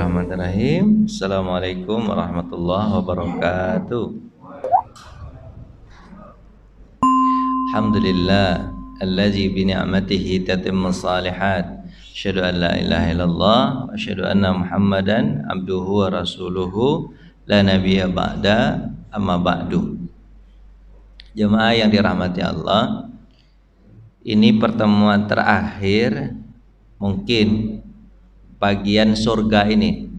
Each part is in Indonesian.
Bismillahirrahmanirrahim. Assalamualaikum warahmatullahi wabarakatuh. Alhamdulillah allazi bi ni'matihi tatimmus shalihat. Asyhadu an la ilaha illallah wa asyhadu anna Muhammadan abduhu wa rasuluhu la nabiyya ba'da amma ba'du. Jemaah yang dirahmati Allah, ini pertemuan terakhir mungkin bagian surga ini.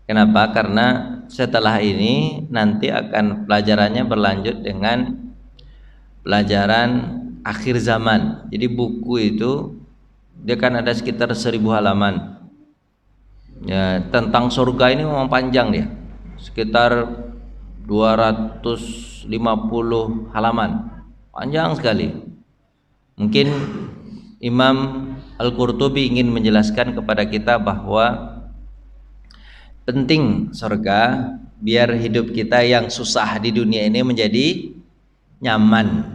Kenapa? Karena setelah ini nanti akan pelajarannya berlanjut dengan pelajaran akhir zaman. Jadi buku itu dia kan ada sekitar 1000 halaman. Ya, tentang surga ini memang panjang dia. Sekitar 250 halaman. Panjang sekali. Mungkin Imam Al-Qurtubi ingin menjelaskan kepada kita bahwa penting surga biar hidup kita yang susah di dunia ini menjadi nyaman.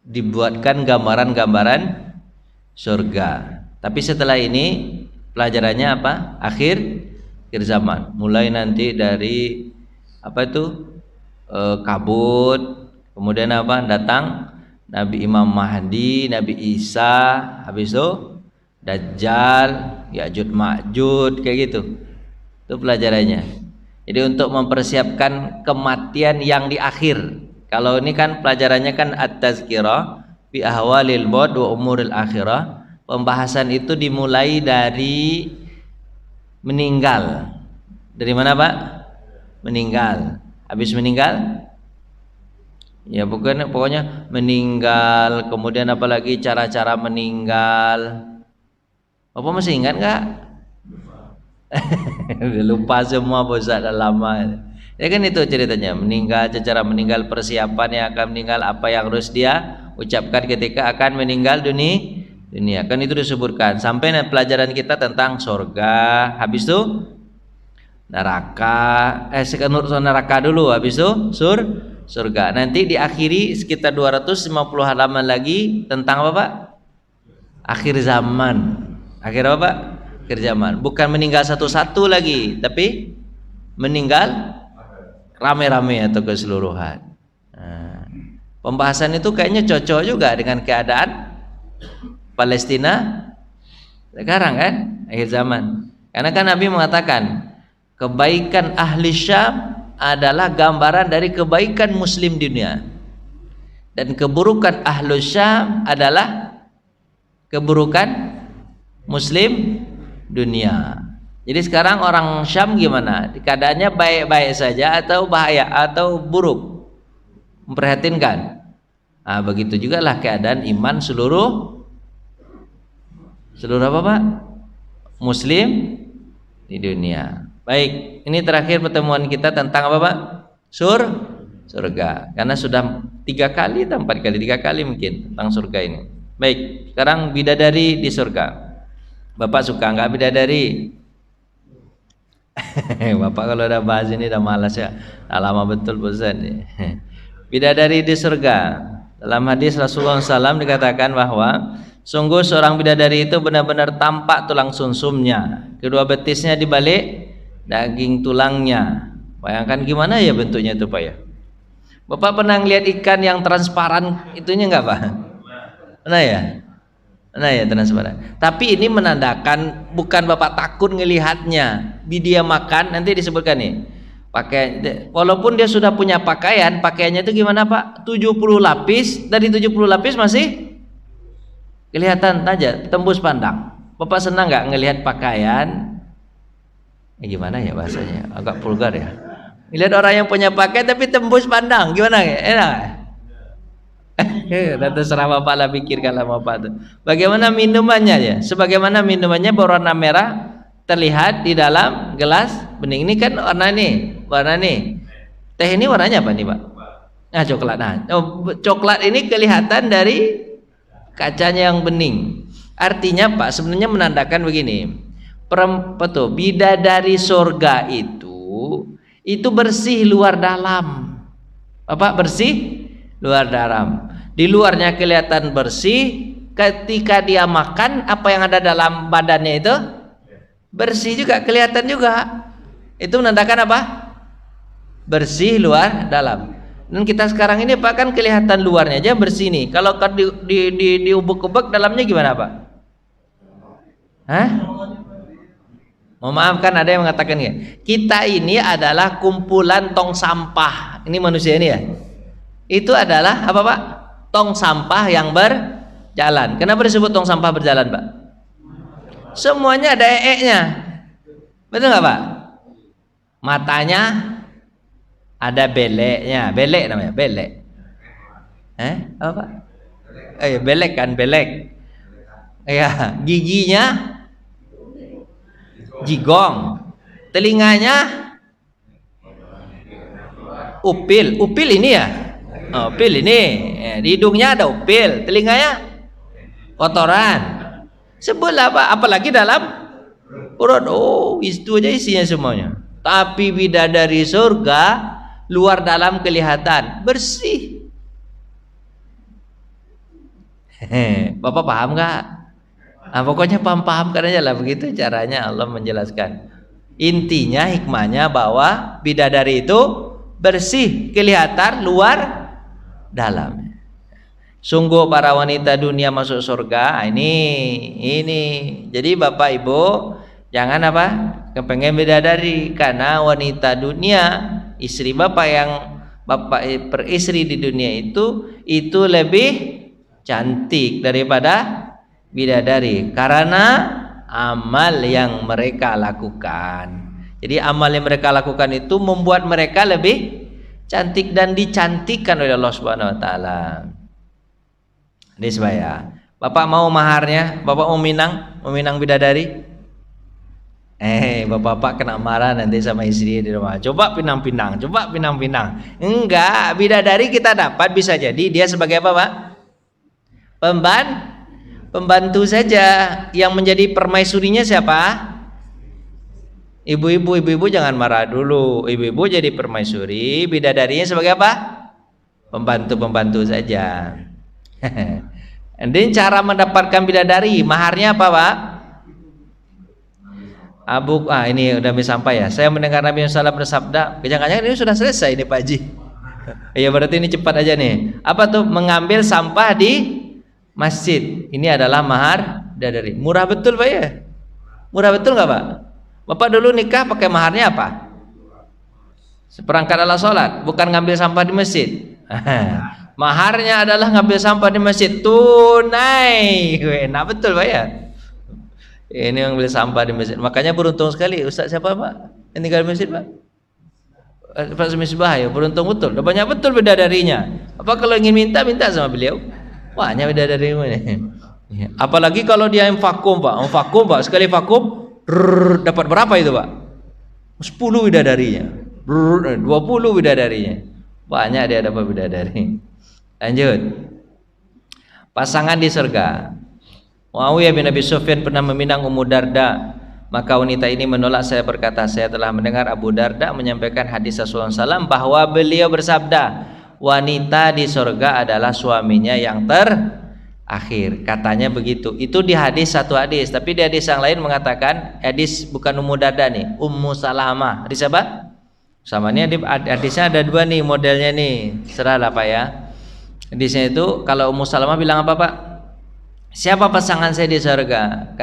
Dibuatkan gambaran-gambaran surga. Tapi setelah ini pelajarannya apa? Akhir zaman. Mulai nanti dari kabut, kemudian datang Nabi Imam Mahdi, Nabi Isa, habis itu Dajjal, Ya'juj Ma'juj, kayak gitu. Itu pelajarannya. Jadi untuk mempersiapkan kematian yang di akhir. Kalau ini kan pelajarannya kan at-tazkirah bi ahwalil maut wa umuril akhirah. Pembahasan itu dimulai dari meninggal. Dari mana, Pak? Meninggal. Habis meninggal? Ya pokoknya meninggal, kemudian apalagi cara-cara meninggal. Bapak masih ingat nggak? Lupa semua, bos, sudah lama. Ya kan itu ceritanya, meninggal, cara meninggal, persiapan yang akan meninggal, apa yang harus dia ucapkan ketika akan meninggal dunia. Kan itu disebutkan. Sampai pelajaran kita tentang surga, habis itu neraka, neraka dulu, habis itu surga. Nanti diakhiri sekitar 250 halaman lagi tentang apa, Pak? Akhir zaman. Akhir apa, Pak? Akhir zaman. Bukan meninggal satu-satu lagi, tapi meninggal rame-rame atau keseluruhan. Nah, pembahasan itu kayaknya cocok juga dengan keadaan Palestina sekarang kan, akhir zaman. Karena kan Nabi mengatakan kebaikan ahli Syam adalah gambaran dari kebaikan muslim dunia, dan keburukan ahli Syam adalah keburukan muslim dunia. Jadi sekarang orang Syam gimana? Keadaannya baik-baik saja atau bahaya atau buruk? Memprihatinkan. Nah, begitu juga lah keadaan iman seluruh apa, Pak? Muslim di dunia. Baik, ini terakhir pertemuan kita tentang apa, Pak? Surga. Karena sudah 3 kali atau 4 kali, 3 kali mungkin tentang surga ini. Baik, sekarang bidadari di surga. Bapak suka nggak bidadari? Bapak kalau udah bahas ini udah malas ya. Lama betul bosan. Bidadari di surga. Dalam hadis Rasulullah SAW dikatakan bahwa sungguh seorang bidadari itu benar-benar tampak tulang sumsumnya, kedua betisnya dibalik daging tulangnya. Bayangkan gimana ya bentuknya itu, Pak ya. Bapak pernah lihat ikan yang transparan itunya nggak, Pak? Pernah ya? Nah ya, transparan. Tapi ini menandakan bukan Bapak takut ngelihatnya. Dia makan nanti disebutkan nih. Walaupun dia sudah punya pakaiannya itu gimana, Pak? 70 lapis, dari 70 lapis masih kelihatan aja, tembus pandang. Bapak senang nggak ngelihat pakaian? Gimana ya bahasanya? Agak vulgar ya. Lihat orang yang punya pakaian tapi tembus pandang, gimana? Enak? Terserah Bapak lah, pikirkan lah Bapak tuh. Bagaimana minumannya ya? Sebagaimana minumannya berwarna merah terlihat di dalam gelas bening. Ini kan warna nih. Teh ini warnanya apa nih, Pak? Nah, coklat. Nah, coklat ini kelihatan dari kacanya yang bening. Artinya, Pak, sebenarnya menandakan begini. Bidadari surga itu bersih luar dalam. Bapak, bersih luar dalam. Di luarnya kelihatan bersih, ketika dia makan apa yang ada dalam badannya itu bersih juga, kelihatan juga. Itu menandakan apa? Bersih luar dalam. Dan kita sekarang ini Pak kan kelihatan luarnya aja bersih nih. Kalau di ubek-ubek dalamnya gimana Pak? Hah? Mohon maaf kan ada yang mengatakan ya, kita ini adalah kumpulan tong sampah. Ini manusia ini ya. Itu adalah apa Pak? Tong sampah yang berjalan. Kenapa disebut tong sampah berjalan Pak? Semuanya ada ee-nya. Betul nggak Pak? Matanya ada beleknya, belek namanya, belek. Apa Pak? Belek kan, belek. Ya, giginya jigong, telinganya upil, upil ini ya, upil ini, di hidungnya ada upil, telinganya kotoran. Sebutlah Pak, apalagi dalam perut. Oh, itu aja isinya semuanya. Tapi bidadari surga luar dalam kelihatan bersih. Bapak paham nggak? Nah, pokoknya paham-pahamkan aja lah, begitu caranya Allah menjelaskan. Intinya hikmahnya bahwa bidadari itu bersih, kelihatan luar dalam. Sungguh para wanita dunia masuk surga. Ini. Jadi Bapak Ibu jangan apa? Kepengen bidadari, karena wanita dunia, istri Bapak yang Bapak beristri di dunia itu lebih cantik daripada bidadari karena amal yang mereka lakukan. Jadi amal yang mereka lakukan itu membuat mereka lebih cantik dan dicantikkan oleh Allah Subhanahu wa taala. Ini sebaya. Bapak mau maharnya? Bapak mau minang bidadari? Bapak kena marah nanti sama istri di rumah. Coba pinang-pinang. Enggak, bidadari kita dapat bisa jadi dia sebagai apa, Pak? Pembantu saja. Yang menjadi permaisurinya siapa? Ibu-ibu jangan marah dulu. Ibu-ibu jadi permaisuri, bidadarinya sebagai apa? Pembantu saja. Dan cara mendapatkan bidadari, maharnya apa, Pak? Ini udah sampai ya. Saya mendengar Nabi SAW bersabda, jangan-jangan ini sudah selesai nih Pak Haji. Iya berarti ini cepat aja nih. Apa tuh? Mengambil sampah di masjid. Ini adalah mahar bidadari. Murah betul Pak ya? Murah betul nggak Pak? Bapak dulu nikah pakai maharnya apa? Seperangkat alat sholat, bukan ngambil sampah di masjid. Maharnya adalah ngambil sampah di masjid tunai. Enak betul Pak ya? Ini yang beli sampah di masjid. Makanya beruntung sekali. Ustaz siapa Pak? Yang tinggal di masjid Pak? Pak Semisbah ya. Beruntung betul. Udah banyak betul bidadarinya. Apa kalau ingin minta sama beliau? Banyak bidadari ini. Apalagi kalau dia yang vakum Pak. Vakum Pak. Sekali vakum dapat berapa itu Pak? 10 bidadarinya. 20 bidadarinya. Banyak dia dapat bidadari. Lanjut. Pasangan di surga. Muawiyah bin Abi Sufyan pernah meminang Ummu Darda. Maka wanita ini menolak. Saya berkata, saya telah mendengar Abu Darda menyampaikan hadis Rasulullah SAW bahwa beliau bersabda, wanita di surga adalah suaminya yang terakhir. Katanya begitu. Itu di hadis, satu hadis. Tapi di hadis yang lain mengatakan, hadis bukan Ummu Darda nih, Ummu Salamah. Hadis apa? Sama ini hadisnya ada dua nih modelnya nih. Serahlah Pak ya. Hadisnya itu kalau Ummu Salamah bilang apa Pak? Siapa pasangan saya di surga?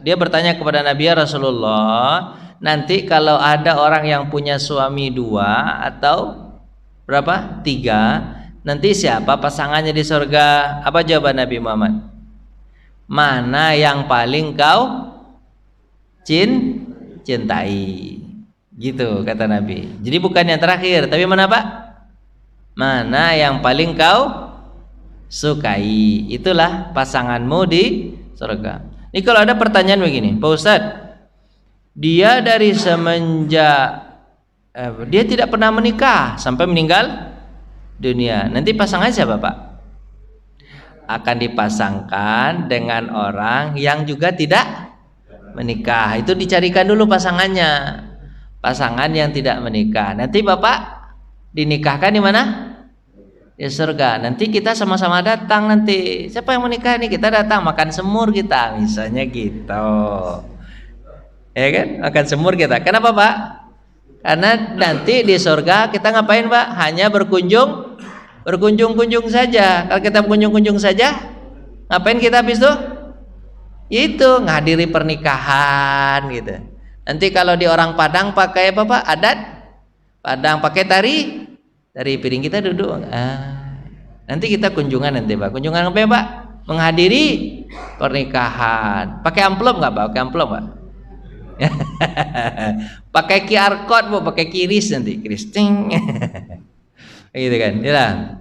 Dia bertanya kepada Nabi, ya Rasulullah, nanti kalau ada orang yang punya suami 2 atau berapa? 3, nanti siapa pasangannya di surga? Apa jawaban Nabi Muhammad? Mana yang paling kau cintai? Gitu kata Nabi. Jadi bukan yang terakhir, tapi mana Pak? Mana yang paling kau sukai, itulah pasanganmu di surga. Ini kalau ada pertanyaan begini, Pak Ustadz, dia dari semenjak dia tidak pernah menikah sampai meninggal dunia, nanti pasangannya siapa Pak? Akan dipasangkan dengan orang yang juga tidak menikah. Itu dicarikan dulu pasangannya, pasangan yang tidak menikah. Nanti Bapak dinikahkan di mana? Di surga. Nanti kita sama-sama datang nanti. Siapa yang mau nikah nih? Kita datang makan semur kita, misalnya gitu. Ya kan? Makan semur kita. Kenapa, Pak? Karena nanti di surga kita ngapain, Pak? Hanya berkunjung-kunjung saja. Kalau kita berkunjung-kunjung saja, ngapain kita habis itu? Itu nghadiri pernikahan gitu. Nanti kalau di orang Padang pakai apa, Pak? Adat Padang pakai tari piring, kita duduk. Nanti kita kunjungan nanti, Pak. Kunjungan apa ya, Pak? Menghadiri pernikahan. Pakai amplop nggak, Pak? Pakai amplop, Pak? Pakai QR code, Bu, pakai kiris nanti, kiris ting. Gitu kan. Itulah.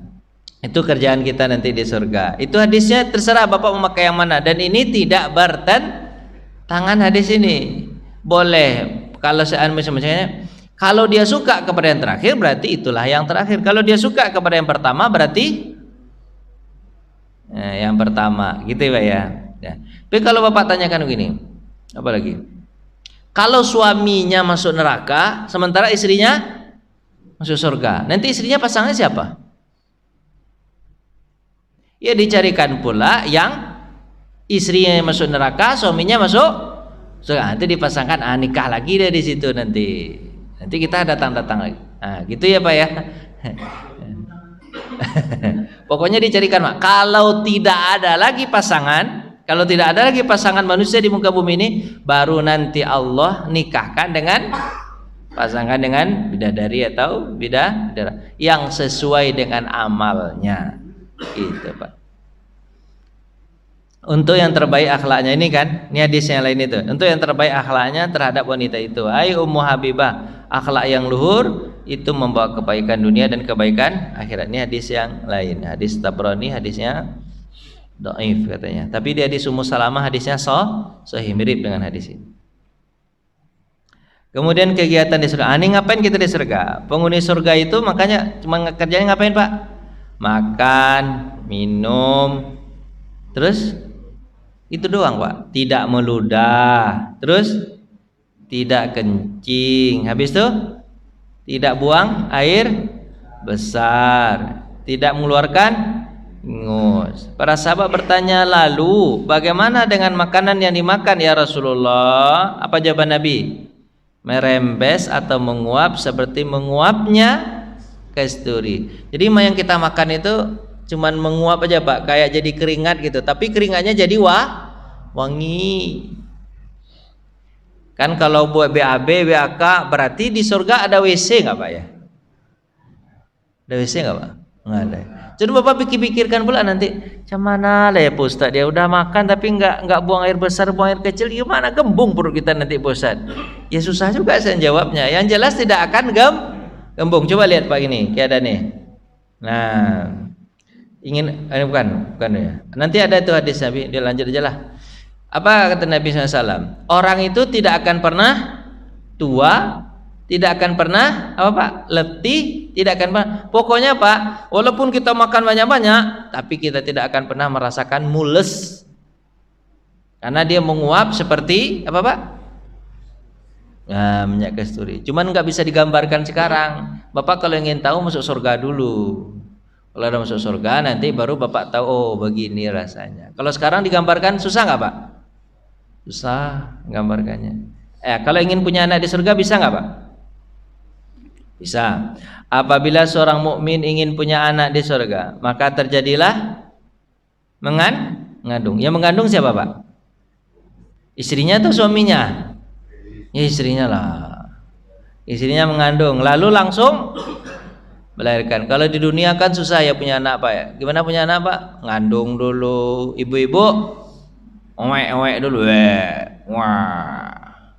Itu kerjaan kita nanti di surga. Itu hadisnya terserah Bapak memakai yang mana, dan ini tidak bertentangan hadis ini. Boleh kalau misalnya kalau dia suka kepada yang terakhir berarti itulah yang terakhir. Kalau dia suka kepada yang pertama berarti yang pertama, gitu ya, Pak ya. Tapi kalau Bapak tanyakan begini, apa lagi? Kalau suaminya masuk neraka sementara istrinya masuk surga, nanti istrinya pasangnya siapa? Ya dicarikan pula yang istrinya masuk neraka, suaminya masuk surga. Nanti dipasangkan, nikah lagi deh di situ nanti. Nanti kita datang lagi. Gitu ya, Pak ya. Pokoknya dicarikan, Pak. Kalau tidak ada lagi pasangan manusia di muka bumi ini, baru nanti Allah nikahkan dengan pasangan dengan bidadari atau bidadara yang sesuai dengan amalnya. Gitu, Pak. Untuk yang terbaik akhlaknya ini kan, ini hadis yang lain itu. Untuk yang terbaik akhlaknya terhadap wanita itu, ai Ummu Habibah, akhlak yang luhur itu membawa kebaikan dunia dan kebaikan akhirat. Ini hadis yang lain. Hadis Tabrani hadisnya dhaif katanya. Tapi di hadis Ummu Salamah hadisnya sahih, mirip dengan hadis ini. Kemudian kegiatan di surga. Ini ngapain kita di surga? Penghuni surga itu makanya cuma kerjanya ngapain, Pak? Makan, minum, terus itu doang, Pak. Tidak meludah, terus tidak kencing, habis itu tidak buang air besar, tidak mengeluarkan ingus. Para sahabat bertanya, lalu bagaimana dengan makanan yang dimakan ya Rasulullah? Apa jawaban Nabi? Merembes atau menguap seperti menguapnya kasturi. Jadi yang kita makan itu cuman menguap aja, Pak, kayak jadi keringat gitu, tapi keringatnya jadi wangi. Kan kalau buat BAB, BAK berarti di surga ada WC nggak, Pak ya? Ada WC nggak, Pak? Nggak ada. Jadi Bapak pikir-pikirkan pula nanti, macam mana lah ya Pak Ustadz, dia udah makan tapi nggak buang air besar, buang air kecil, gimana gembung perut kita nanti Pak Ustadz? Ya susah juga saya jawabnya. Yang jelas tidak akan gembung. Coba lihat Pak ini, kayak ada nih. Nah, bukan ya. Nanti ada itu hadis Nabi, dia lanjut aja lah. Apa kata Nabi SAW? Orang itu tidak akan pernah tua, tidak akan pernah apa, Pak? Letih, tidak akan pernah. Pokoknya Pak, walaupun kita makan banyak-banyak, tapi kita tidak akan pernah merasakan mules. Karena dia menguap seperti apa, Pak? Minyak kasturi. Cuman nggak bisa digambarkan sekarang. Bapak kalau ingin tahu masuk surga dulu. Kalau ada masuk surga nanti baru Bapak tahu, oh begini rasanya. Kalau sekarang digambarkan susah nggak, Pak? Susah gambarkannya. Kalau ingin punya anak di surga bisa nggak, Pak? Bisa. Apabila seorang mukmin ingin punya anak di surga, maka terjadilah mengandung. Yang mengandung siapa, Pak? Istrinya atau suaminya? Ya istrinya lah. Istrinya mengandung, lalu langsung melahirkan. Kalau di dunia kan susah ya punya anak, Pak ya. Gimana punya anak, Pak? Ngandung dulu, ibu-ibu owek dulu,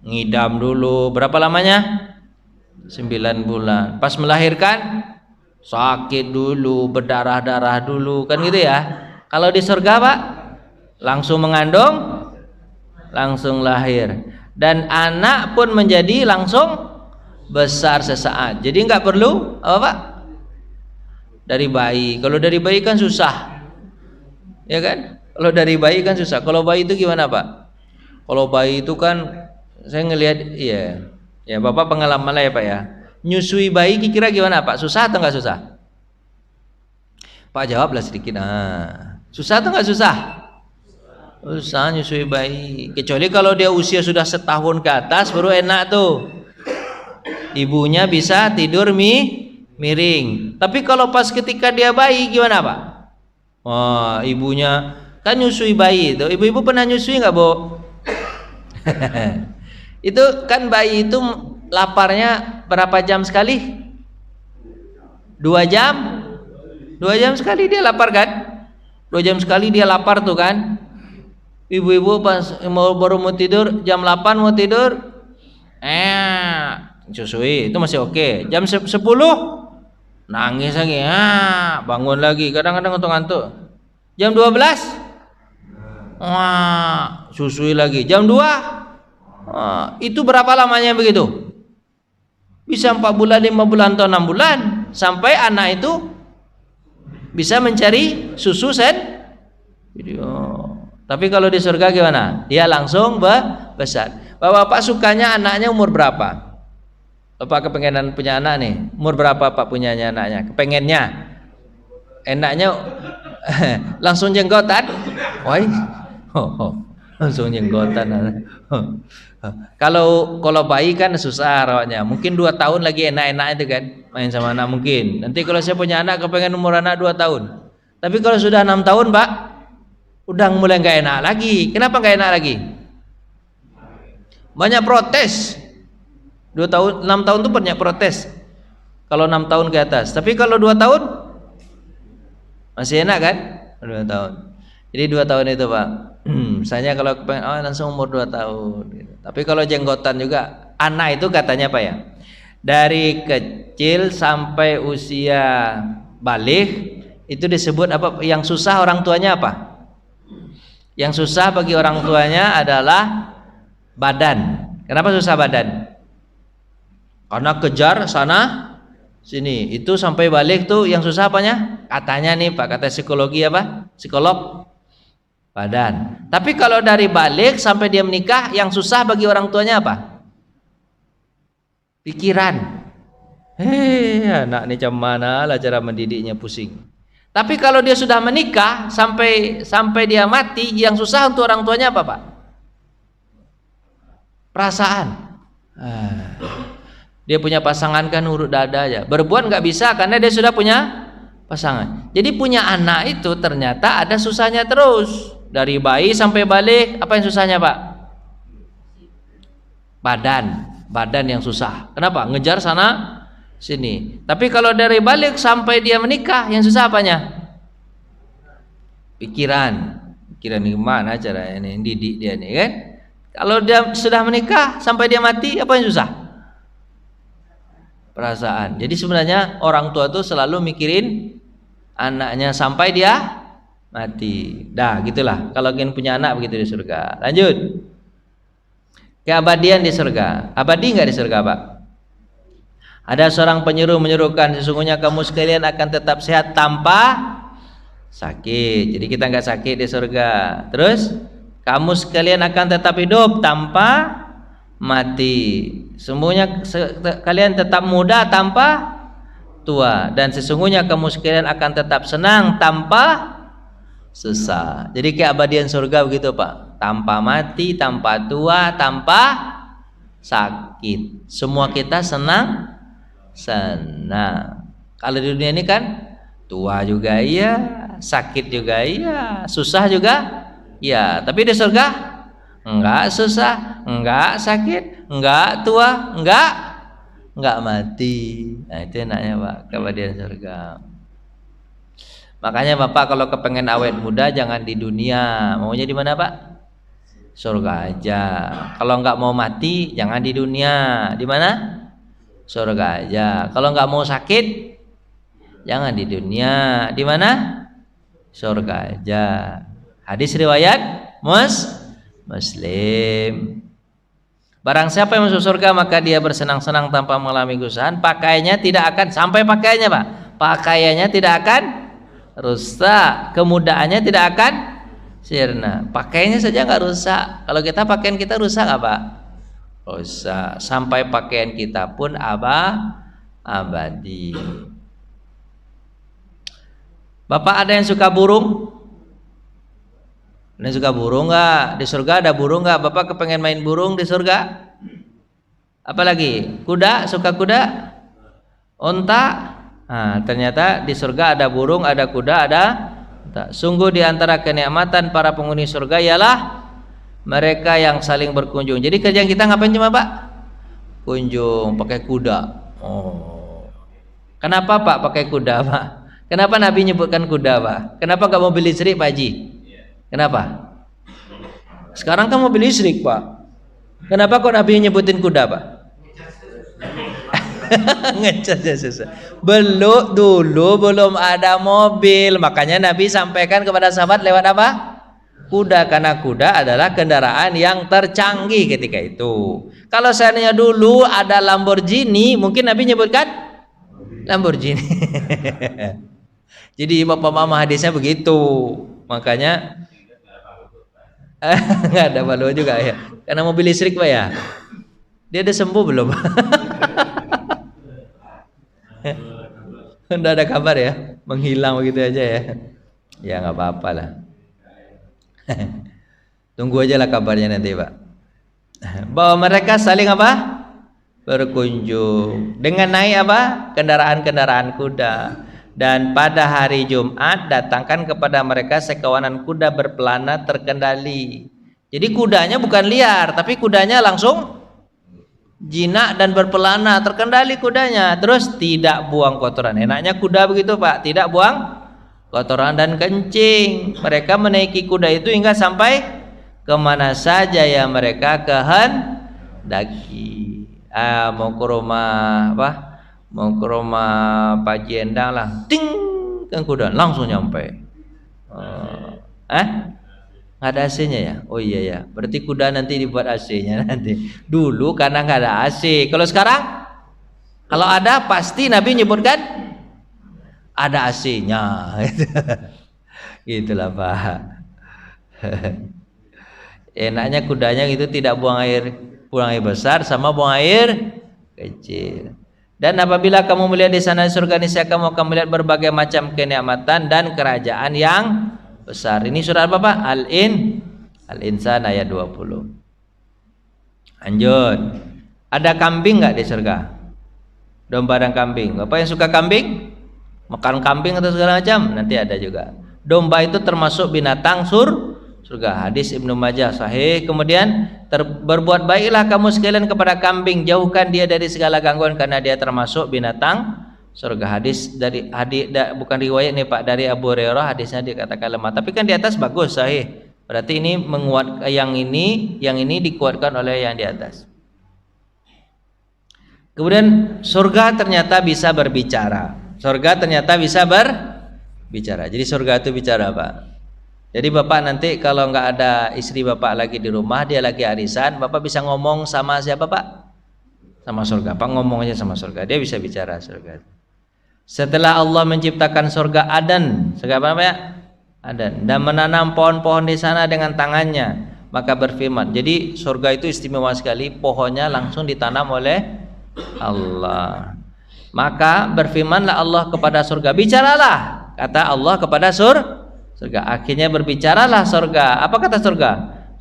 ngidam dulu. Berapa lamanya? 9 bulan. Pas melahirkan sakit dulu, berdarah-darah dulu, kan gitu ya. Kalau di surga, Pak, langsung mengandung, langsung lahir. Dan anak pun menjadi langsung besar sesaat. Jadi nggak perlu apa, Pak? Dari bayi. Kalau dari bayi kan susah, ya kan? Kalau dari bayi kan susah. Kalau bayi itu gimana, Pak? Kalau bayi itu kan saya ngelihat, ya Bapak pengalaman lah ya, Pak ya. Nyusui bayi kira gimana, Pak? Susah atau nggak susah? Pak jawablah sedikit. Susah atau nggak susah? Susah nyusui bayi. Kecuali kalau dia usia sudah setahun ke atas baru enak tuh. Ibunya bisa tidur miring. Tapi kalau pas ketika dia bayi gimana Pak? Wah, ibunya kan nyusui bayi itu. Ibu-ibu pernah nyusui nggak, Bu? Itu kan bayi itu laparnya berapa jam sekali? 2 jam? 2 jam sekali dia lapar kan? 2 jam sekali dia lapar tuh kan? Ibu-ibu pas baru mau tidur jam 8 mau tidur, susui itu masih oke. Jam 10 nangis lagi, bangun lagi. Kadang-kadang ngantuk. Jam 12, susui lagi. Jam 2, itu berapa lamanya begitu? Bisa 4 bulan, 5 bulan atau 6 bulan sampai anak itu bisa mencari susu sendiri. Tapi kalau di surga gimana? Dia langsung besar. Bapak sukanya anaknya umur berapa? Bapak kepengenan punya anak nih. Umur berapa Pak punyanya anaknya? Kepengennya? Enaknya langsung jenggotan? Woi. Langsung jenggotan. Kalau bayi kan susah rawatnya. Mungkin 2 tahun lagi enak-enak itu kan main sama anak mungkin. Nanti kalau saya punya anak kepengen umur anak 2 tahun. Tapi kalau sudah 6 tahun Pak, udah mulai nggak enak lagi. Kenapa nggak enak lagi? Banyak protes. 6 tahun tuh banyak protes. Kalau 6 tahun ke atas. Tapi kalau 2 tahun masih enak kan? 2 tahun. Jadi 2 tahun itu Pak. Misalnya kalau kepengen langsung umur 2 tahun. Gitu. Tapi kalau jenggotan juga anak itu katanya Pak ya. Dari kecil sampai usia balik itu disebut apa? Yang susah orang tuanya apa? Yang susah bagi orang tuanya adalah badan. Kenapa susah badan? Karena kejar sana sini. Itu sampai balik tuh yang susah apanya? Katanya nih Pak, kata psikologi apa? Psikolog, badan. Tapi kalau dari balik sampai dia menikah, yang susah bagi orang tuanya apa? Pikiran. Anak ini macam mana lah cara mendidiknya, pusing. Tapi kalau dia sudah menikah sampai dia mati, yang susah untuk orang tuanya apa Pak? Perasaan. Dia punya pasangan kan urut dada aja. Berbuat nggak bisa karena dia sudah punya pasangan. Jadi punya anak itu ternyata ada susahnya terus. Dari bayi sampai balik, apa yang susahnya Pak? Badan yang susah. Kenapa? Ngejar sana sini. Tapi kalau dari balik sampai dia menikah, yang susah apanya? Pikiran gimana caranya nih didik dia nih kan? Kalau dia sudah menikah sampai dia mati, apa yang susah? Perasaan. Jadi sebenarnya orang tua tuh selalu mikirin anaknya sampai dia mati. Dah gitulah. Kalau ingin punya anak begitu di surga. Lanjut. Keabadian di surga. Abadi nggak di surga Pak? Ada seorang penyuruh menyerukan, sesungguhnya kamu sekalian akan tetap sehat tanpa sakit. Jadi kita nggak sakit di surga. Terus kamu sekalian akan tetap hidup tanpa mati. Semuanya kalian tetap muda tanpa tua. Dan sesungguhnya kamu sekalian akan tetap senang tanpa susah. Jadi keabadian surga begitu Pak. Tanpa mati, tanpa tua, tanpa sakit. Semua kita senang. Kalau di dunia ini kan tua juga iya, sakit juga iya, susah juga iya. Tapi di surga enggak susah, enggak sakit, enggak tua, enggak mati. Nah itu enaknya Pak, keabadian surga. Makanya Bapak kalau kepengen awet muda jangan di dunia. Maunya di mana Pak? Surga aja. Kalau enggak mau mati jangan di dunia. Di mana? Surga aja. Kalau nggak mau sakit, jangan di dunia. Di mana? Surga aja. Hadis riwayat Muslim. Barang siapa yang masuk surga maka dia bersenang-senang tanpa mengalami kesusahan. Pakaiannya tidak akan sampai pakaiannya Pak. Pakaiannya tidak akan rusak. Kemudaannya tidak akan sirna. Pakaiannya saja nggak rusak. Kalau kita pakaian kita rusak apa? Rusak. Sampai pakaian kita pun abadi. Bapak ada yang suka burung? Anda suka burung nggak? Di surga ada burung nggak? Bapak kepengen main burung di surga? Apalagi? Kuda? Suka kuda? Unta? Nah, ternyata di surga ada burung, ada kuda, ada unta. Sungguh di antara kenikmatan para penghuni surga ialah mereka yang saling berkunjung. Jadi kerjaan kita ngapain cuma Pak? Kunjung pakai kuda. Oh. Kenapa Pak pakai kuda Pak? Kenapa Nabi nyebutkan kuda Pak? Kenapa nggak mobil listrik Pak Haji? Kenapa? Sekarang kan mobil listrik Pak. Kenapa kok Nabi nyebutin kuda Pak? Ngecasnya susah. Belum ada mobil, makanya Nabi sampaikan kepada sahabat lewat apa? Kuda, karena kuda adalah kendaraan yang tercanggih ketika itu. Kalau seandainya dulu ada Lamborghini, mungkin Nabi nyebutkan Lamborghini. Jadi bapak mama hadisnya begitu, makanya nggak ada balu juga ya, karena mobil listrik Pak ya. Dia udah sembuh belum? Udah ada kabar ya, menghilang begitu aja ya. Ya nggak apa-apa lah. Tunggu aja lah kabarnya nanti Pak. Bahwa mereka saling apa? Berkunjung dengan naik apa? Kendaraan-kendaraan kuda. Dan pada hari Jumat datangkan kepada mereka sekawanan kuda berpelana terkendali. Jadi kudanya bukan liar, tapi kudanya langsung jinak dan berpelana, terkendali kudanya. Terus tidak buang kotoran. Enaknya kuda begitu Pak, tidak buang kotoran dan kencing. Mereka menaiki kuda itu hingga sampai kemana saja yang mereka kehendaki. Mau ke rumah apa? Mau ke rumah Pak Haji Endang lah, ting kan kuda langsung nyampe. Nggak ada AC-nya ya? Oh iya ya, berarti kuda nanti dibuat AC-nya nanti. Dulu karena nggak ada AC. Kalau sekarang, kalau ada pasti Nabi nyebutkan ada AC-nya. Gitulah Pak. Enaknya kudanya itu tidak buang air besar sama buang air kecil. Dan apabila kamu melihat di sana di surga niscaya kamu akan melihat berbagai macam kenikmatan dan kerajaan yang besar. Ini surat apa Pak? Al-Insan ayat 20. Lanjut. Ada kambing nggak di surga? Domba dan kambing. Bapak yang suka kambing? Makan kambing atau segala macam? Nanti ada juga. Domba itu termasuk binatang surga. Hadis Ibnu Majah sahih. Kemudian berbuat baiklah kamu sekalian kepada kambing, jauhkan dia dari segala gangguan karena dia termasuk binatang surga. Hadis dari bukan riwayat nih Pak, dari Abu Hurairah, hadisnya dikatakan lemah, tapi kan di atas bagus sahih. Berarti ini menguat yang ini dikuatkan oleh yang di atas. Kemudian surga ternyata bisa berbicara. Surga ternyata bisa berbicara. Jadi surga itu bicara Pak. Jadi Bapak nanti kalau nggak ada istri Bapak lagi di rumah, dia lagi arisan, Bapak bisa ngomong sama siapa Pak? Sama surga. Pak ngomong aja sama surga, dia bisa bicara surga. Setelah Allah menciptakan surga Adan, surga apa ya? Adan, dan menanam pohon-pohon di sana dengan tangannya, maka berfirman. Jadi surga itu istimewa sekali, pohonnya langsung ditanam oleh Allah. Maka berfirmanlah Allah kepada surga, bicaralah, kata Allah kepada surga. Akhirnya berbicaralah surga. Apa kata surga?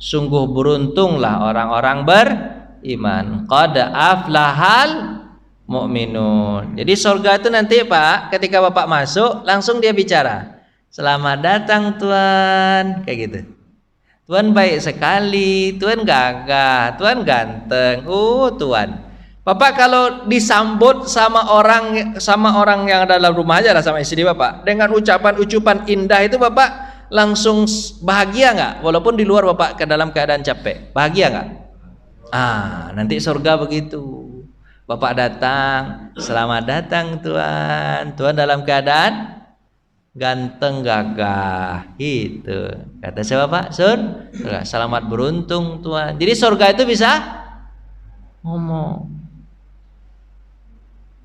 Sungguh beruntunglah orang-orang beriman. Qad aflahal mu'minun. Jadi surga itu nanti Pak, ketika Bapak masuk langsung dia bicara. Selamat datang Tuhan, kayak gitu. Tuhan baik sekali, Tuhan gagah, Tuhan ganteng. Tuhan. Bapak kalau disambut sama orang yang ada dalam rumah aja lah, sama istri Bapak, dengan ucapan indah itu Bapak langsung bahagia nggak? Walaupun di luar Bapak ke dalam keadaan capek, bahagia nggak? Nanti surga begitu. Bapak datang, selamat datang Tuhan. Tuhan dalam keadaan ganteng gagah, gitu. Kata siapa Pak? Surga. Selamat beruntung Tuhan. Jadi surga itu bisa ngomong.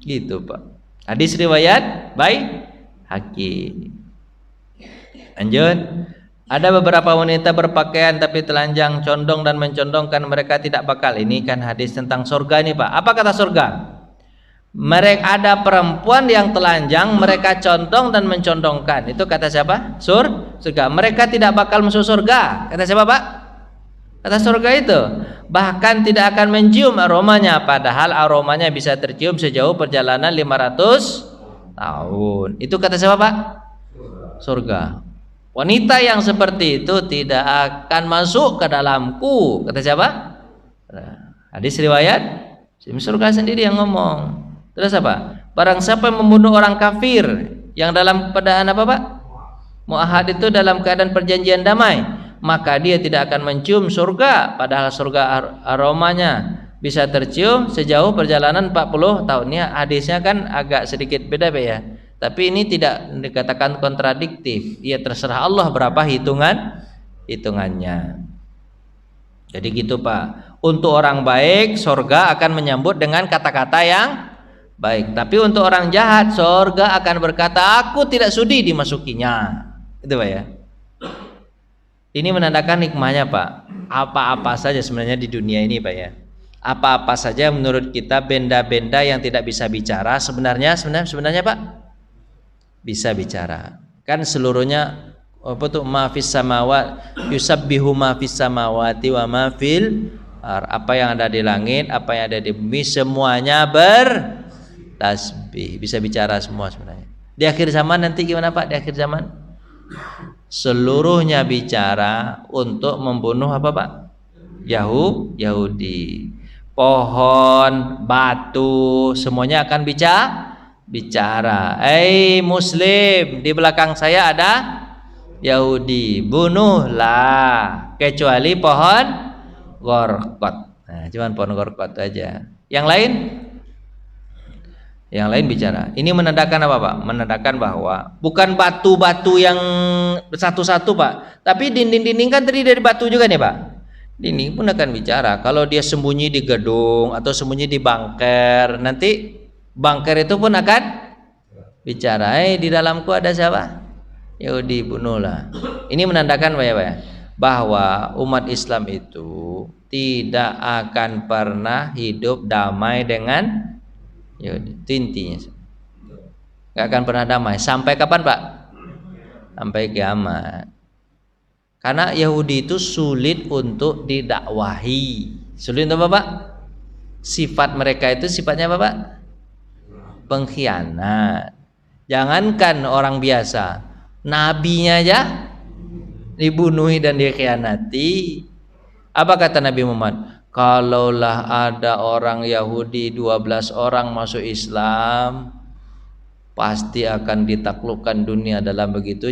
Gitu Pak. Hadis riwayat Baihaqi. Lanjut. Ada beberapa wanita berpakaian tapi telanjang, condong dan mencondongkan, mereka tidak bakal. Ini kan hadis tentang surga ini Pak. Apa kata surga? Mereka ada perempuan yang telanjang, mereka condong dan mencondongkan. Itu kata siapa? surga. Mereka tidak bakal masuk surga. Kata siapa, Pak? Kata surga itu. Bahkan tidak akan mencium aromanya, padahal aromanya bisa tercium sejauh perjalanan 500 tahun. Itu kata siapa, Pak? Surga. Wanita yang seperti itu tidak akan masuk ke dalamku. Kata siapa? Hadis riwayat surga sendiri yang ngomong. Terus apa? Barang siapa yang membunuh orang kafir yang dalam keadaan apa, Pak? Muahad itu dalam keadaan perjanjian damai, maka dia tidak akan mencium surga, padahal surga aromanya bisa tercium sejauh perjalanan 40 tahun. Ini hadisnya kan agak sedikit beda, Pak ya. Tapi ini tidak dikatakan kontradiktif. Ya terserah Allah berapa hitungannya. Jadi gitu, Pak. Untuk orang baik, surga akan menyambut dengan kata-kata yang baik. Tapi untuk orang jahat, surga akan berkata, aku tidak sudi dimasukinya. Itu, Pak ya. Ini menandakan hikmahnya, Pak. Apa-apa saja sebenarnya di dunia ini, Pak ya. Apa-apa saja menurut kita benda-benda yang tidak bisa bicara sebenarnya Pak bisa bicara. Kan seluruhnya apa tuh, ma fis samawat yusabbihu ma fis samawati wa ma fil, apa yang ada di langit, apa yang ada di bumi, semuanya bertasbih, bisa bicara semua sebenarnya. Di akhir zaman nanti gimana, Pak? Di akhir zaman seluruhnya bicara untuk membunuh apa, Pak? Yahudi. Pohon, batu, semuanya akan bicara. Muslim, di belakang saya ada Yahudi, bunuhlah, kecuali pohon gorkot. Nah, cuman pohon gorkot aja. Yang lain bicara. Ini menandakan apa, Pak? Menandakan bahwa bukan batu-batu yang satu-satu, Pak, tapi dinding-dinding kan terdiri dari batu juga nih, Pak. Dinding pun akan bicara. Kalau dia sembunyi di gedung atau sembunyi di bunker, nanti bunker itu pun akan bicara. Di dalamku ada siapa? Yahudi, bunuhlah. Ini menandakan bahwa umat Islam itu tidak akan pernah hidup damai dengan Yahudi. Itu intinya. Gak akan pernah damai. Sampai kapan, Pak? Sampai kiamat. Karena Yahudi itu sulit untuk didakwahi. Sulit untuk apa, Pak? Sifat mereka itu sifatnya apa, Pak? Pengkhianat. Jangankan orang biasa, nabinya aja dibunuhi dan dikhianati. Apa kata Nabi Muhammad? Kalaulah ada orang Yahudi 12 orang masuk Islam, pasti akan ditaklukkan dunia dalam begitu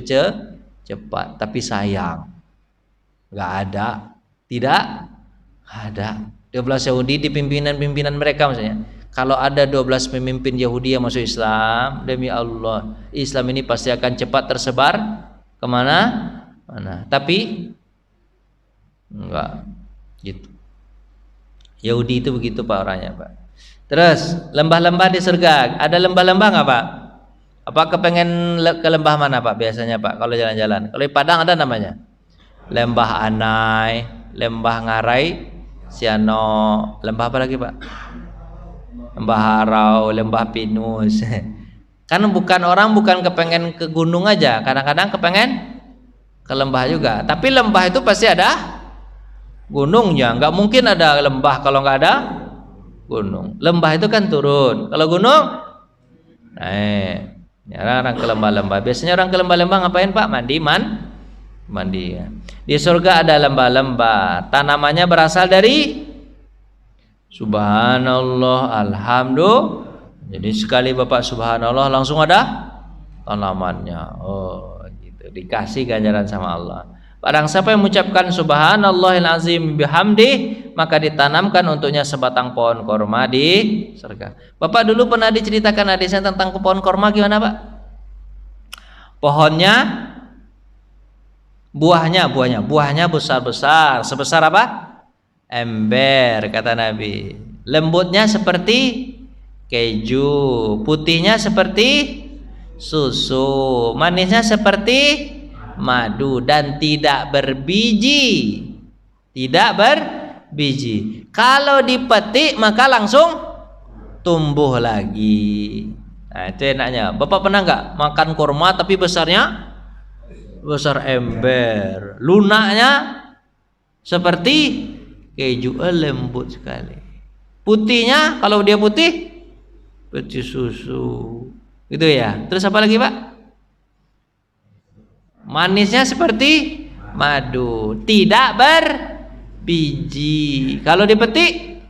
cepat. Tapi sayang, nggak ada, tidak ada 12 Yahudi di pimpinan mereka. Maksudnya kalau ada 12 pemimpin Yahudi yang masuk Islam, demi Allah, Islam ini pasti akan cepat tersebar kemana mana. Tapi enggak gitu. Yahudi itu begitu, Pak, orangnya, Pak. Terus lembah-lembah di surga, ada lembah-lembah nggak, Pak? Apa kepengen ke lembah mana, Pak, biasanya, Pak, kalau jalan-jalan? Kalau di Padang ada namanya Lembah Anai, Lembah Ngarai, Siano, lembah apa lagi, Pak? Lembah Harau, Lembah Pinus. Kan bukan kepengen ke gunung aja, kadang-kadang kepengen ke lembah juga. Tapi lembah itu pasti ada gunungnya. Nggak mungkin ada lembah kalau nggak ada gunung. Lembah itu kan turun. Kalau gunung, orang ke lembah-lembah. Biasanya orang ke lembah-lembah ngapain, Pak? Mandi ya. Di surga ada lembah-lembah, tanamannya berasal dari subhanallah, alhamdulillah. Jadi sekali Bapak subhanallah langsung ada tanamannya. Oh gitu, dikasih ganjaran sama Allah. Barang siapa yang mengucapkan subhanallahil azim bihamdi, maka ditanamkan untuknya sebatang pohon korma di surga. Bapak dulu pernah diceritakan hadisnya tentang pohon korma, gimana, Pak? Pohonnya, buahnya besar-besar, sebesar apa? Ember, kata Nabi. Lembutnya seperti keju, putihnya seperti susu, manisnya seperti madu, dan tidak berbiji. Kalau dipetik maka langsung tumbuh lagi. Nah, itu enaknya. Bapak pernah nggak makan kurma tapi besarnya besar ember, lunaknya seperti keju, lembut sekali. Putihnya kalau dia putih susu, gitu ya. Terus apa lagi Pak? Manisnya seperti madu, tidak berbiji. Kalau dipetik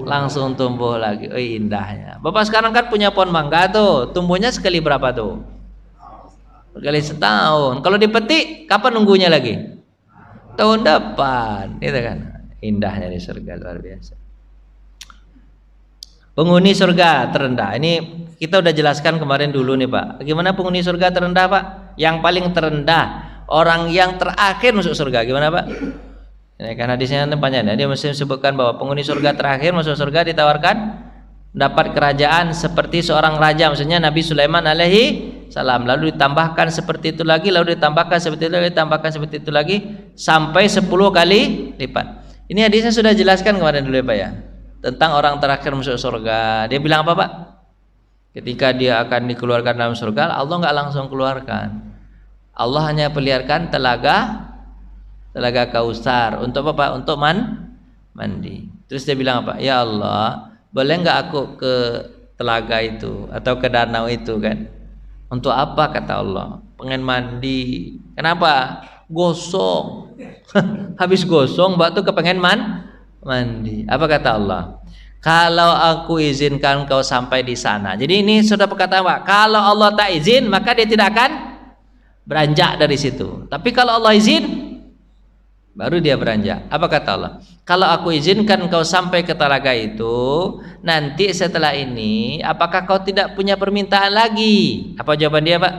langsung tumbuh lagi. Oh, indahnya. Bapak sekarang kan punya pohon mangga tuh, tumbuhnya sekali berapa tuh? Sekali setahun. Kalau dipetik, kapan nunggunya lagi? Tahun depan, gitu kan? Indahnya di surga luar biasa. Penghuni surga terendah. Ini kita udah jelaskan kemarin dulu nih Pak. Gimana penghuni surga terendah Pak? Yang paling terendah, orang yang terakhir masuk surga. Gimana Pak? Ini kan hadisnya panjang ya. Dia mesti sebutkan bahwa penghuni surga terakhir masuk surga ditawarkan dapat kerajaan seperti seorang raja. Maksudnya Nabi Sulaiman alaihi salam. Lalu ditambahkan seperti itu lagi, lalu ditambahkan seperti itu lagi, ditambahkan seperti itu lagi sampai 10 kali lipat. Ini hadisnya sudah jelaskan kemarin dulu ya Pak ya. Tentang orang terakhir masuk surga. Dia bilang apa Pak? Ketika dia akan dikeluarkan dalam surga, Allah nggak langsung keluarkan. Allah hanya perlihatkan telaga Kausar untuk apa Pak? Untuk mandi. Terus dia bilang apa? Ya Allah, boleh nggak aku ke telaga itu atau ke danau itu kan? Untuk apa kata Allah? Pengen mandi. Kenapa? Gosong. Habis gosong, Mbak tuh kepengen mandi. Apa kata Allah? Kalau aku izinkan kau sampai di sana. Jadi ini sudah perkataan Pak. Kalau Allah tak izin, maka dia tidak akan beranjak dari situ. Tapi kalau Allah izin, baru dia beranjak. Apa kata Allah? Kalau aku izinkan kau sampai ke telaga itu, nanti setelah ini, apakah kau tidak punya permintaan lagi? Apa jawaban dia Pak?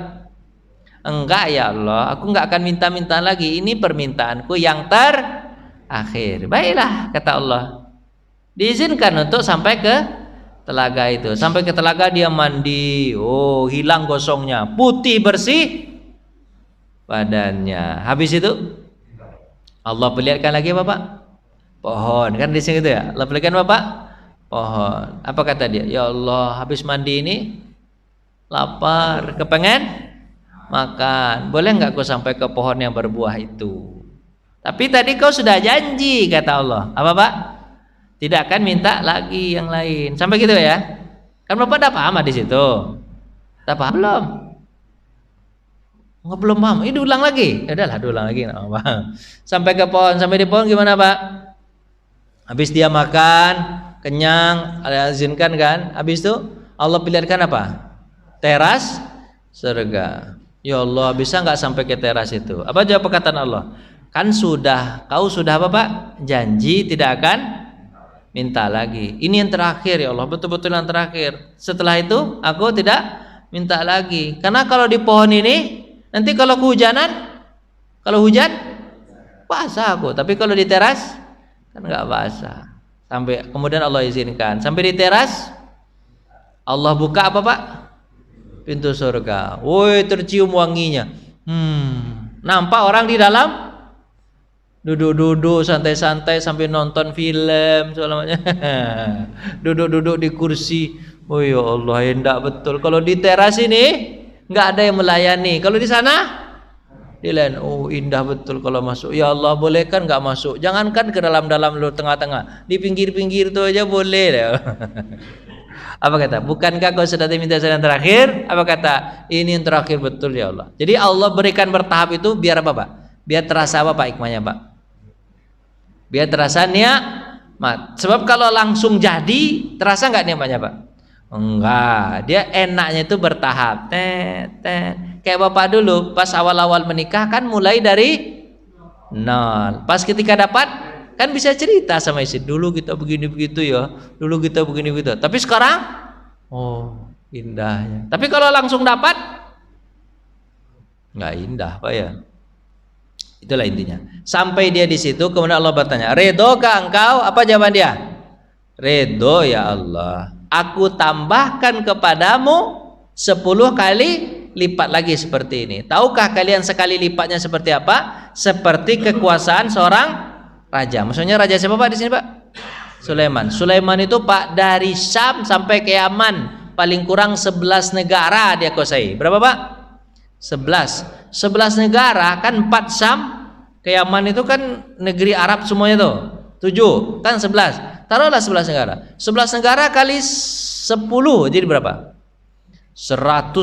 Enggak ya Allah, aku enggak akan minta-minta lagi. Ini permintaanku yang terakhir. Baiklah kata Allah, diizinkan untuk sampai ke telaga itu. Sampai ke telaga dia mandi. Oh, hilang gosongnya, putih bersih badannya. Habis itu Allah perlihatkan lagi apa Pak? Pohon. Kan di sini gitu ya. Allah perlihatkan apa Pak? Pohon. Apa kata dia? Ya Allah, habis mandi ini lapar, kepengen makan. Boleh nggak kau sampai ke pohon yang berbuah itu? Tapi tadi kau sudah janji kata Allah. Apa Pak? Tidak akan minta lagi yang lain. Sampai gitu ya. Kan Bapak udah paham di situ. Udah paham belum? Nggak belum paham. Ini diulang lagi. Ya udahlah, diulang lagi. Sampai ke pohon, sampai di pohon gimana Pak? Habis dia makan, kenyang, ada izinkan kan? Habis itu Allah pilihankan apa? Teras surga. Ya Allah, bisa nggak sampai ke teras itu? Apa jawab perkataan Allah? Kan kau sudah apa Pak? Janji tidak akan minta lagi. Ini yang terakhir ya Allah, betul-betul yang terakhir. Setelah itu aku tidak minta lagi. Karena kalau di pohon ini nanti kalau kehujanan, kalau hujan basah aku. Tapi kalau di teras kan nggak basah. Sampai kemudian Allah izinkan. Sampai di teras Allah buka apa Pak? Pintu surga. Woi, tercium wanginya. Nampak orang di dalam duduk-duduk santai-santai sambil nonton film selamanya. Duduk-duduk di kursi. Oh ya Allah, indah betul. Kalau di teras ini nggak ada yang melayani. Kalau di sana dilayan. Oh indah betul kalau masuk. Ya Allah, boleh kan nggak masuk? Jangankan ke dalam-dalam, lu tengah-tengah, di pinggir-pinggir itu aja boleh. Apa kata? Bukankah kau sudah minta yang terakhir? Apa kata? Ini yang terakhir betul ya Allah. Jadi Allah berikan bertahap itu biar apa Pak? Biar terasa apa Pak hikmahnya Pak? Biar terasa nikmat. Sebab kalau langsung jadi, terasa nggak nikmatnya Pak? Enggak, dia enaknya itu bertahap. Kayak Bapak dulu pas awal-awal menikah kan mulai dari nol. Pas ketika dapat kan bisa cerita sama istri, dulu kita begini begitu ya, dulu kita begini begitu. Tapi sekarang oh indahnya. Tapi kalau langsung dapat nggak indah Pak ya. Itulah intinya. Sampai dia di situ kemudian Allah bertanya, "Redokah engkau?" Apa jawaban dia? "Redho ya Allah. Aku tambahkan kepadamu 10 kali lipat lagi seperti ini." Tahukah kalian sekali lipatnya seperti apa? Seperti kekuasaan seorang raja. Maksudnya raja siapa Pak di sini Pak? Sulaiman. Sulaiman itu Pak dari Syam sampai ke Yaman paling kurang 11 negara dia kuasai. Berapa Pak? 11 negara kan 4 Syam ke Yaman itu kan negeri Arab semuanya tuh 7 kan 11, taruhlah 11 negara, 11 negara kali 10 jadi berapa? 110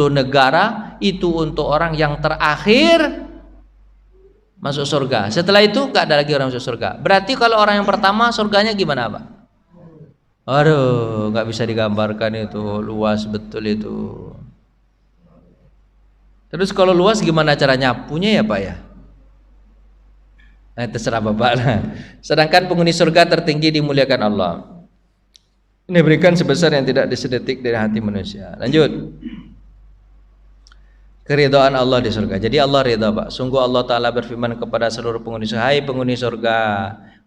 negara itu untuk orang yang terakhir masuk surga. Setelah itu gak ada lagi orang masuk surga. Berarti kalau orang yang pertama surganya gimana Pak? Aduh, gak bisa digambarkan itu, luas betul itu. Terus kalau luas gimana cara nyapunya ya Pak ya? Nah, terserah Bapak lah. Sedangkan penghuni surga tertinggi dimuliakan Allah. Ini berikan sebesar yang tidak disedetik dari hati manusia. Lanjut. Keridhaan Allah di surga. Jadi Allah ridha Pak. Sungguh Allah Ta'ala berfirman kepada seluruh penghuni surga, hai penghuni surga.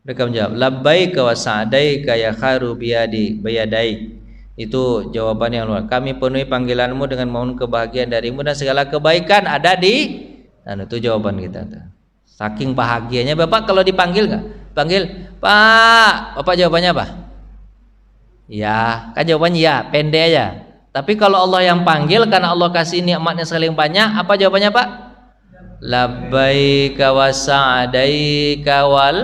Mereka menjawab, labbaika wa sa'daika ya khairu biyadaik. Itu jawaban yang luar. Kami penuhi panggilanmu dengan mohon kebahagiaan darimu dan segala kebaikan ada di. Dan itu jawaban kita. Saking bahagianya Bapak kalau dipanggil nggak? Panggil Pak. Bapak jawabannya apa? Ya, kan jawabannya ya, pendek aja. Tapi kalau Allah yang panggil karena Allah kasih nikmatnya saling banyak, apa jawabannya Pak? Labbaika wa sa'daika wal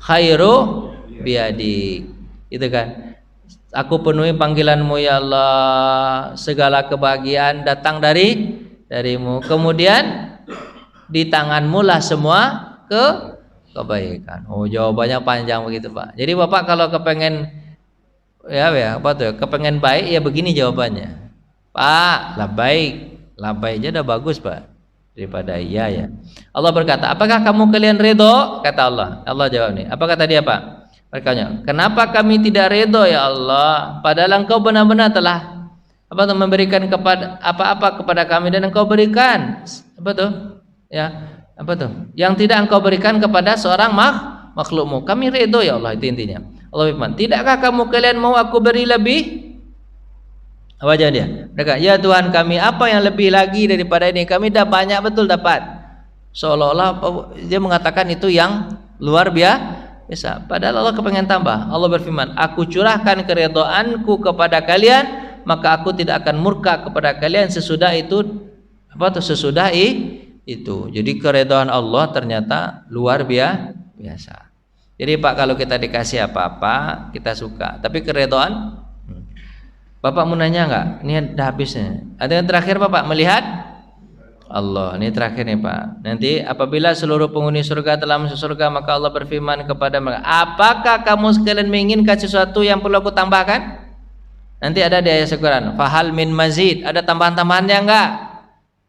khairu biyadik. Itu kan. Aku penuhi panggilanmu ya Allah, segala kebahagiaan datang darimu. Kemudian di tanganmu lah semua kebaikan. Oh, jawabannya panjang begitu Pak. Jadi Bapak kalau kepengen apa tuh? Kepengen baik ya begini jawabannya. Pak, labbaik aja udah bagus Pak daripada iya ya. Allah berkata, apakah kalian ridho? Kata Allah. Allah jawab nih. Apa kata dia Pak? Berkanya, kenapa kami tidak ridho ya Allah? Padahal Engkau benar-benar telah memberikan apa-apa kepada kami dan Engkau berikan apa tuh? Ya, apa tuh? Yang tidak Engkau berikan kepada seorang makhlukmu. Kami ridho ya Allah, itu intinya. Allah berfirman, tidakkah kalian mau aku beri lebih? Apa jawaban dia? Mereka, ya Tuhan kami, apa yang lebih lagi daripada ini? Kami dah banyak betul dapat. Seolah-olah dia mengatakan itu yang luar biasa. Padahal Allah kepengen tambah. Allah berfirman, aku curahkan keridhaanku kepada kalian, maka aku tidak akan murka kepada kalian sesudah itu. Sesudah itu. Jadi keridhaan Allah ternyata luar biasa. Jadi Pak kalau kita dikasih apa-apa kita suka, tapi keridhaan Bapak mau nanya nggak? Ini udah habisnya. Ada yang terakhir Bapak melihat Allah. Ini terakhir nih Pak. Nanti apabila seluruh penghuni surga telah masuk surga, maka Allah berfirman kepada mereka, apakah kamu sekalian menginginkan sesuatu yang perlu aku tambahkan? Nanti ada di ayat Al-Quran, fahal min mazid, ada tambahan-tambahannya enggak?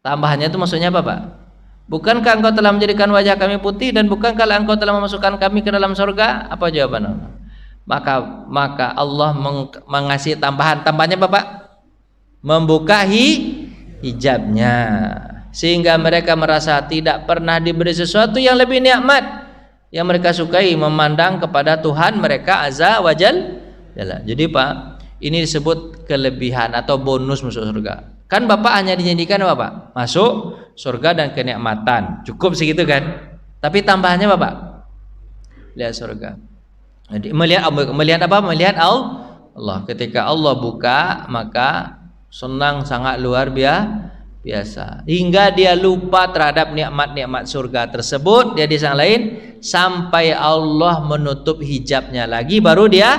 Tambahannya itu maksudnya apa Pak? Bukankah engkau telah menjadikan wajah kami putih dan bukankah engkau telah memasukkan kami ke dalam surga? Apa jawaban Allah? Maka Allah mengasih tambahannya apa Pak? Membuka hijabnya sehingga mereka merasa tidak pernah diberi sesuatu yang lebih nikmat yang mereka sukai, memandang kepada Tuhan mereka azza wajal. Jadi Pak, ini disebut kelebihan atau bonus masuk surga. Kan Bapak hanya dijanjikan apa Pak? Masuk surga dan kenikmatan, cukup segitu kan? Tapi tambahannya apa Pak? Lihat surga. Jadi melihat apa? Melihat Allah. Ketika Allah buka, maka senang sangat luar biasa. Hingga dia lupa terhadap nikmat-nikmat surga tersebut. Dia di sana lain sampai Allah menutup hijabnya lagi, baru dia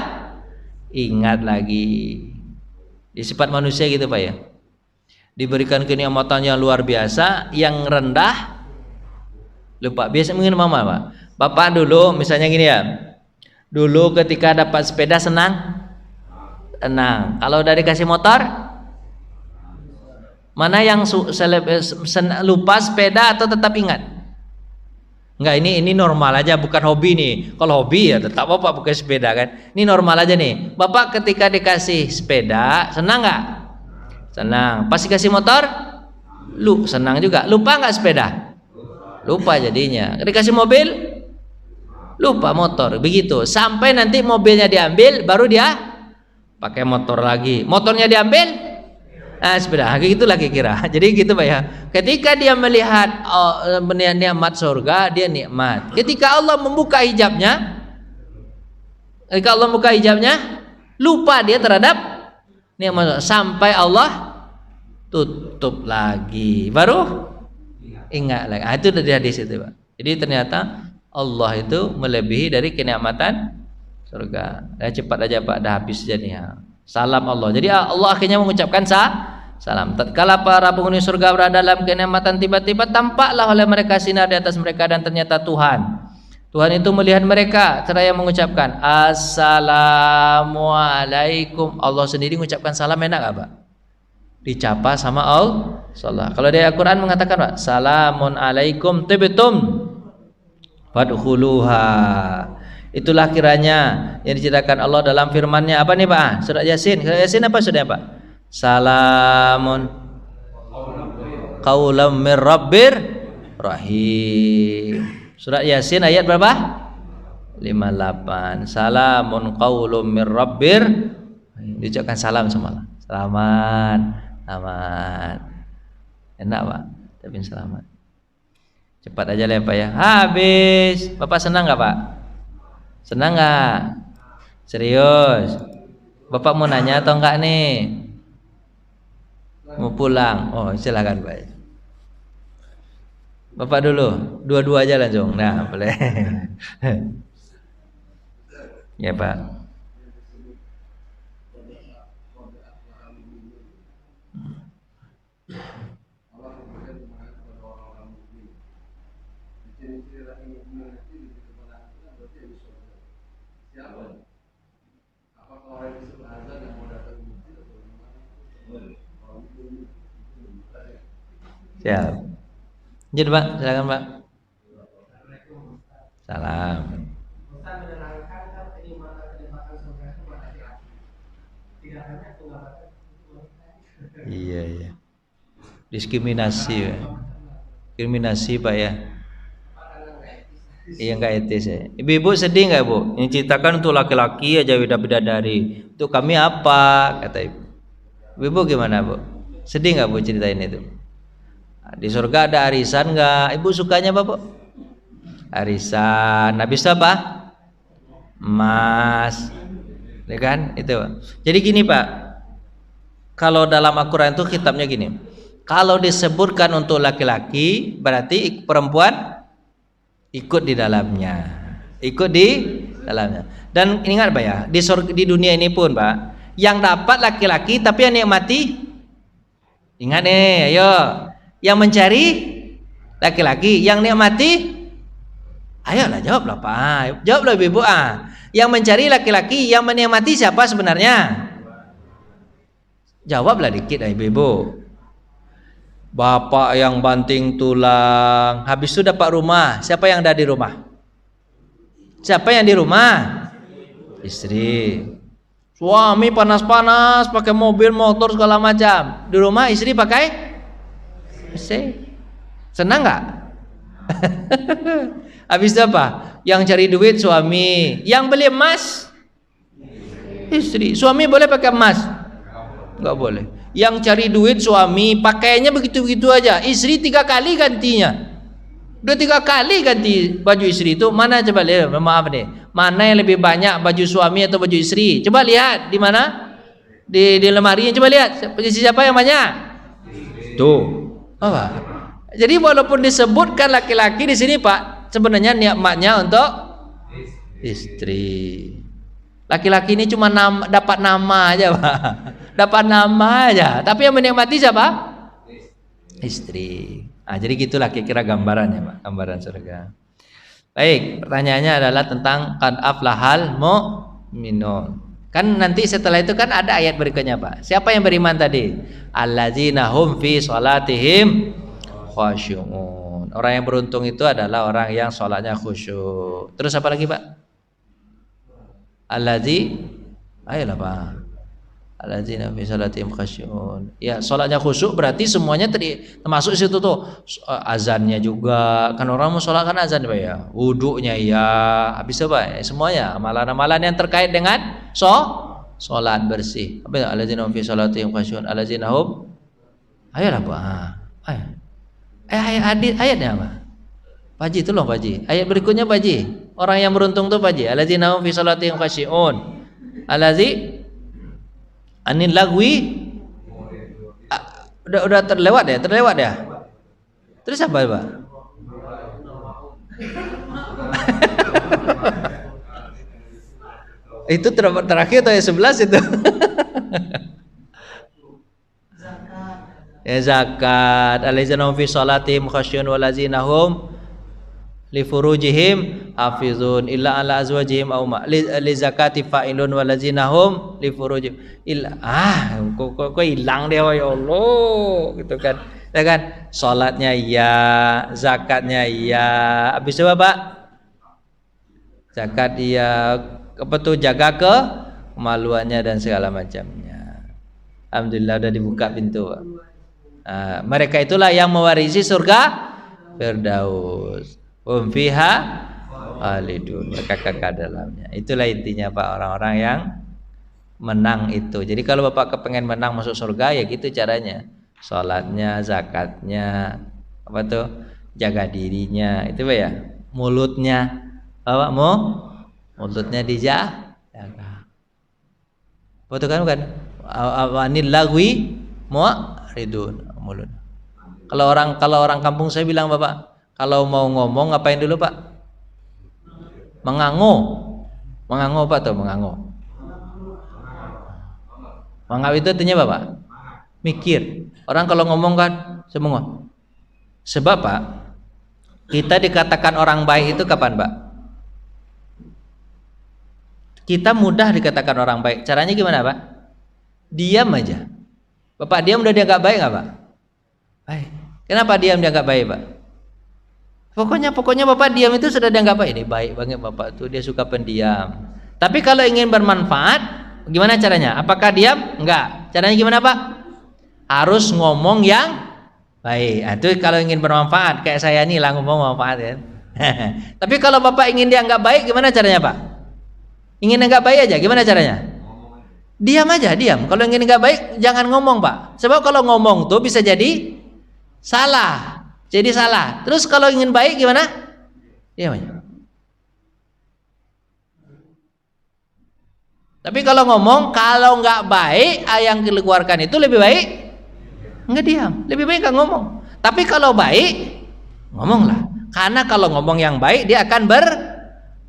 ingat lagi. Di sifat manusia gitu Pak ya. Diberikan kenikmatan yang luar biasa, yang rendah lupa. Biasa mungkin mama Pak. Bapak dulu misalnya gini ya. Dulu ketika dapat sepeda senang. Kalau udah dikasih motor, mana yang lupa sepeda atau tetap ingat? Enggak, ini normal aja, bukan hobi nih. Kalau hobi ya tetap Bapak pakai sepeda kan. Ini normal aja nih. Bapak ketika dikasih sepeda senang nggak? Senang. Pas dikasih motor, senang juga. Lupa nggak sepeda? Lupa jadinya. Dikasih mobil, lupa motor. Begitu. Sampai nanti mobilnya diambil, baru dia pakai motor lagi. Motornya diambil, sepeda. Gitulah kira-kira. Jadi gitu Pak ya. Ketika dia melihat nikmat surga, dia nikmat. Ketika Allah membuka hijabnya, lupa dia terhadap nikmat sampai Allah tutup lagi, baru ingat lagi. Itu dari hadis itu, Pak. Jadi ternyata Allah itu melebihi dari kenikmatan surga. Cepat aja Pak, dah habis jadinya. Salam Allah. Jadi Allah akhirnya mengucapkan salam. Tatkala para penghuni surga berada dalam kenikmatan, tiba-tiba tampaklah oleh mereka sinar di atas mereka, dan ternyata Tuhan itu melihat mereka seraya mengucapkan Assalamualaikum. Allah sendiri mengucapkan salam, enak gak Pak? Dicapa sama Allah. Kalau di Al-Quran mengatakan Pak, Salamun alaikum tibtum fadkhuluha. Itulah kiranya yang diceritakan Allah dalam firman-Nya. Apa nih Pak? Surat Yasin. Surat Yasin apa sudah Pak? Salamun qaulam mir rabbir rahim. Surat Yasin ayat berapa? 58. Salamun qaulum mir rabbir. Diucapkan salam semua. Selamat. Selamat. Enak Pak? Tapi selamat. Cepat aja lah Pak ya. Habis. Bapak senang enggak Pak? Senang enggak? Serius? Bapak mau nanya atau enggak nih? Mau pulang? Oh silakan Pak. Bapak dulu, dua-dua aja langsung. Nah boleh. Ya Pak. Siap. Jadi Pak, silakan Pak. Salam. Iya. Diskriminasi ya. Diskriminasi Pak ya. Iya nggak etis ya. Ibu-ibu sedih nggak Bu? Yang ceritakan untuk laki-laki aja bidadari. Untuk kami apa? Kata ibu. Ibu gimana Bu? Sedih nggak Bu ceritain itu? Di surga ada arisan nggak? Ibu sukanya apa Bu? Arisan. Habis apa? Emas. Ya kan? Itu. Jadi gini Pak. Kalau dalam Al-Quran itu kitabnya gini. Kalau disebutkan untuk laki-laki, berarti perempuan ikut di dalamnya. Ikut di dalamnya. Dan ingat Pak ya, di dunia ini pun Pak, yang dapat laki-laki tapi yang nikmati, ingat nih, ayo, yang mencari laki-laki, yang nikmati, ayolah jawablah Pak, jawablah Ibu. Yang mencari laki-laki, yang menikmati siapa sebenarnya? Jawablah dikit Ibu. Bapak yang banting tulang, habis itu dapat rumah, siapa yang ada di rumah? Siapa yang di rumah? Istri. Suami panas-panas pakai mobil motor segala macam, di rumah istri pakai AC. Senang nggak? Habis itu apa? Yang cari duit suami, yang beli emas istri. Suami boleh pakai emas? Nggak boleh. Yang cari duit suami, pakainya begitu-begitu aja. Istri 3 kali gantinya. Udah 3 kali ganti baju istri itu. Mana coba lihat, maaf nih. Mana yang lebih banyak baju suami atau baju istri? Coba lihat di mana? Di lemari. Coba lihat siapa yang banyak? Tuh. Apa? Jadi walaupun disebutkan laki-laki di sini Pak, sebenarnya nikmatnya untuk istri. Laki-laki ini cuma dapat nama aja Pak. Dapat nama aja, tapi yang menikmati siapa? Istri. Jadi gitulah kira-kira gambarannya Pak, gambaran surga. Baik, pertanyaannya adalah tentang qad aflahal mu'minun. Kan nanti setelah itu kan ada ayat berikutnya Pak. Siapa yang beriman tadi? Allazina hum fi sholatihim khasyu'un. Orang yang beruntung itu adalah orang yang sholatnya khusyuk. Terus apa lagi Pak? Ayolah Pak. Allazina fi sholatihim khasyu'un. Ya, sholatnya khusyuk berarti semuanya termasuk situ tuh. Azannya juga. Kan orang mau sholat kan azan Pak ya. Wudunya ya. Habis apa? Semuanya amalan-amalan yang terkait dengan sholat bersih. Apa itu? Allazina fi sholatihim khasyu'un. Allazina hum. Ayolah Pak. Ayo. Ayatnya apa? Pak Haji, tolong Pak Haji. Ayat berikutnya Pak Haji. Orang yang beruntung tuh Pak Haji. Allazina hum fi sholatihim khasyu'un. Anil lagwi Udah terlewat ya. Terus apa, Pak? Itu terakhir atau ayat 11 itu? Ya zakat, allazina hum fi shalatihim khasyun walazina hum li furujihim hafizun illa ala azwajihim aw ma li zakati fa'ilun walazina hum li furujihim illa kok hilang dia ya Allah gitu kan. Ya kan? Salatnya iya, zakatnya iya. Habis itu Pak? Zakat iya, apa tuh jaga kemaluannya dan segala macamnya. Alhamdulillah udah dibuka pintu, Pak. Mereka itulah yang mewarisi surga Firdaus. Hum fiha khalidun. Mereka kekal dalamnya. Itulah intinya Pak, orang-orang yang menang itu. Jadi kalau Bapak kepengen menang masuk surga ya gitu caranya. Salatnya, zakatnya, apa tuh? Jaga dirinya. Itu Pak ya. Mulutnya. Bapak mau mulutnya dijaga. Betul kan bukan? Awanil lagwi mu'ridun mulut. Kalau orang kampung saya bilang Bapak, kalau mau ngomong ngapain dulu Pak? Mengango. Mengango apa tuh mengango? Mengango itu artinya Bapak? Mikir. Orang kalau ngomong kan semua. Sebab Pak, kita dikatakan orang baik itu kapan Pak? Kita mudah dikatakan orang baik. Caranya gimana Pak? Diam aja. Bapak diam udah dianggap baik nggak Pak? Baik. Kenapa diam dianggap baik Pak? Pokoknya Bapak diam itu sudah dianggap baik. Ini baik banget Bapak tuh, dia suka pendiam. Tapi kalau ingin bermanfaat, gimana caranya? Apakah diam? Enggak. Caranya gimana Pak? Harus ngomong yang baik. Nah, itu kalau ingin bermanfaat, kayak saya nih lah ngomong manfaat ya. Tapi kalau Bapak ingin dianggap baik, gimana caranya Pak? Ingin enggak baik aja, gimana caranya? Diam aja, diam. Kalau ingin enggak baik, jangan ngomong Pak. Sebab kalau ngomong tuh bisa jadi salah. Jadi salah. Terus kalau ingin baik gimana? Diam aja. Tapi kalau ngomong, kalau enggak baik, yang dikeluarkan itu lebih baik enggak diam. Lebih baik enggak ngomong. Tapi kalau baik, ngomonglah. Karena kalau ngomong yang baik, dia akan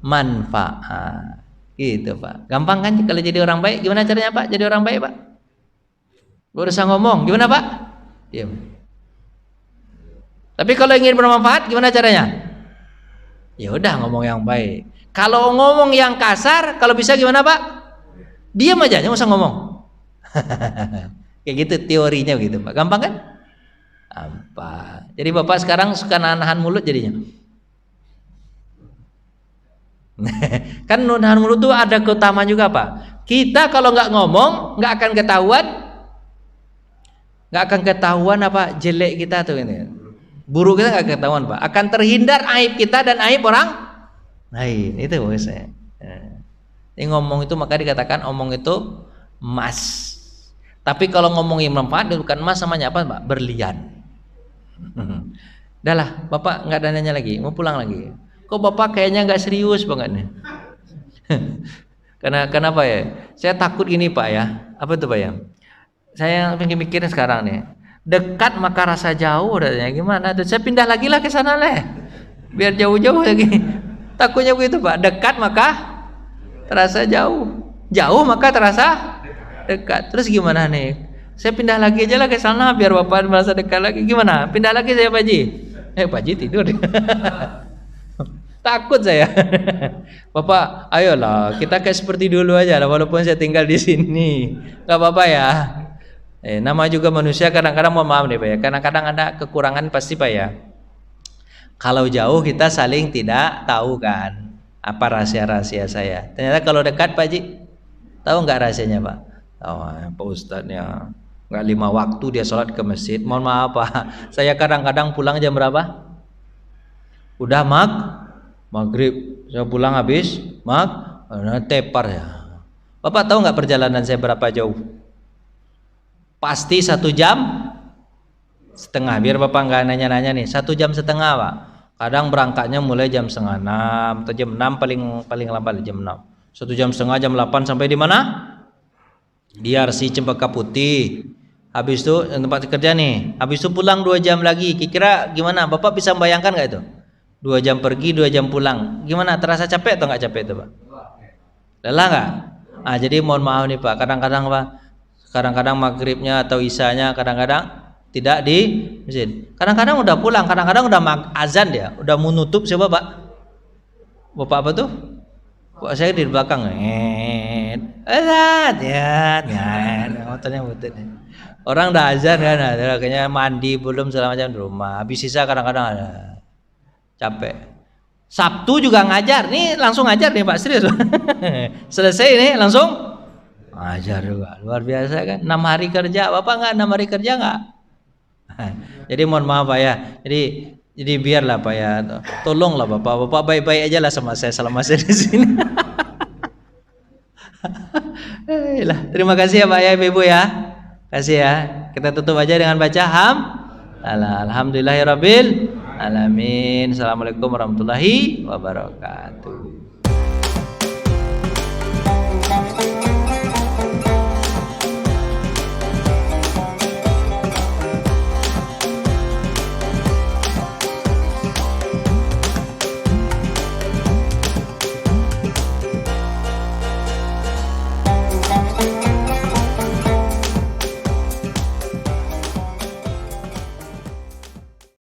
bermanfaat. Gitu Pak. Gampang kan kalau jadi orang baik? Gimana caranya Pak jadi orang baik Pak? Gak usah ngomong. Gimana Pak? Diam. Tapi kalau ingin bermanfaat gimana caranya? Ya udah ngomong yang baik. Kalau ngomong yang kasar, kalau bisa gimana Pak? Diam aja, jangan usah ngomong. Kayak gitu teorinya gitu Pak. Gampang kan? Gampang. Jadi Bapak sekarang suka nahan mulut jadinya. Kan nahan mulut tuh ada keutamaan juga Pak. Kita kalau nggak ngomong nggak akan ketahuan apa jelek kita tuh ini, buruk kita nggak ketahuan Pak. Akan terhindar aib kita dan aib orang lain. Itu saya. Ini ngomong itu maka dikatakan omong itu emas. Tapi kalau ngomong yang manfaat bukan emas, namanya apa Pak? Berlian. Dah lah, Bapak nggak ada nanya lagi, mau pulang lagi. Kok Bapak kayaknya nggak serius banget nih? Kenapa ya? Saya takut gini Pak ya. Apa itu Pak ya? Saya mikir sekarang nih. Dekat maka rasa jauh, katanya gimana? Saya pindah lagi lah ke sana lah. Biar jauh-jauh lagi. Takutnya begitu Pak. Dekat maka terasa jauh. Jauh maka terasa dekat. Terus gimana nih? Saya pindah lagi aja lah ke sana biar Bapak merasa dekat lagi. Gimana? Pindah lagi saya Pak Ji. Pak Ji tidur. Takut saya. Bapak, ayolah kita kayak seperti dulu aja lah, walaupun saya tinggal di sini. Gak apa-apa ya. Nama juga manusia kadang-kadang, mohon maaf nih Pak ya. Kadang-kadang ada kekurangan pasti Pak ya. Kalau jauh kita saling tidak tahu kan apa rahasia-rahasia saya. Ternyata kalau dekat Pak Ji, tahu nggak rahasianya Pak? Pak Ustadznya nggak 5 waktu dia sholat ke masjid. Mohon maaf Pak, saya kadang-kadang pulang jam berapa? Udah maghrib, saya pulang habis tepar ya. Bapak tahu nggak perjalanan saya berapa jauh? Pasti 1 jam setengah. Biar Bapak nggak nanya-nanya nih, 1 jam setengah Pak. Kadang berangkatnya mulai jam 5:30 atau jam 6 paling lambat jam 6. 1 jam setengah, jam 8 sampai di mana? Di RC Cempaka Putih. Habis itu tempat kerja nih. Habis itu pulang 2 jam lagi. Kira-kira gimana? Bapak bisa membayangkan nggak itu? 2 jam pergi, 2 jam pulang. Gimana? Terasa capek atau nggak capek itu, Pak? Lelah nggak? Ah, jadi mohon maaf nih Pak. Kadang-kadang Pak, kadang-kadang maghribnya atau isanya kadang-kadang tidak di masjid. Kadang-kadang udah pulang, kadang-kadang udah azan dia, udah mau nutup. Siapa Pak? Bapak apa tuh? Kok saya di belakang? Azan, ya, motornya butut. Orang udah azan kan, kayaknya mandi belum segala macam di rumah. Habis sisa kadang-kadang ada capek. Sabtu juga ngajar, nih langsung ngajar nih Pak, serius. Selesai nih langsung ngajar juga, luar biasa kan. 6 hari kerja, Bapak nggak 6 hari kerja nggak? Jadi mohon maaf Pak ya. Jadi biarlah Pak ya, tolonglah Bapak baik-baik aja lah sama saya selama saya di sini. Terima kasih ya Pak ya, Ibu ya. Kasih ya. Kita tutup aja dengan baca alhamdulillahirabbil alamin. Assalamualaikum warahmatullahi wabarakatuh.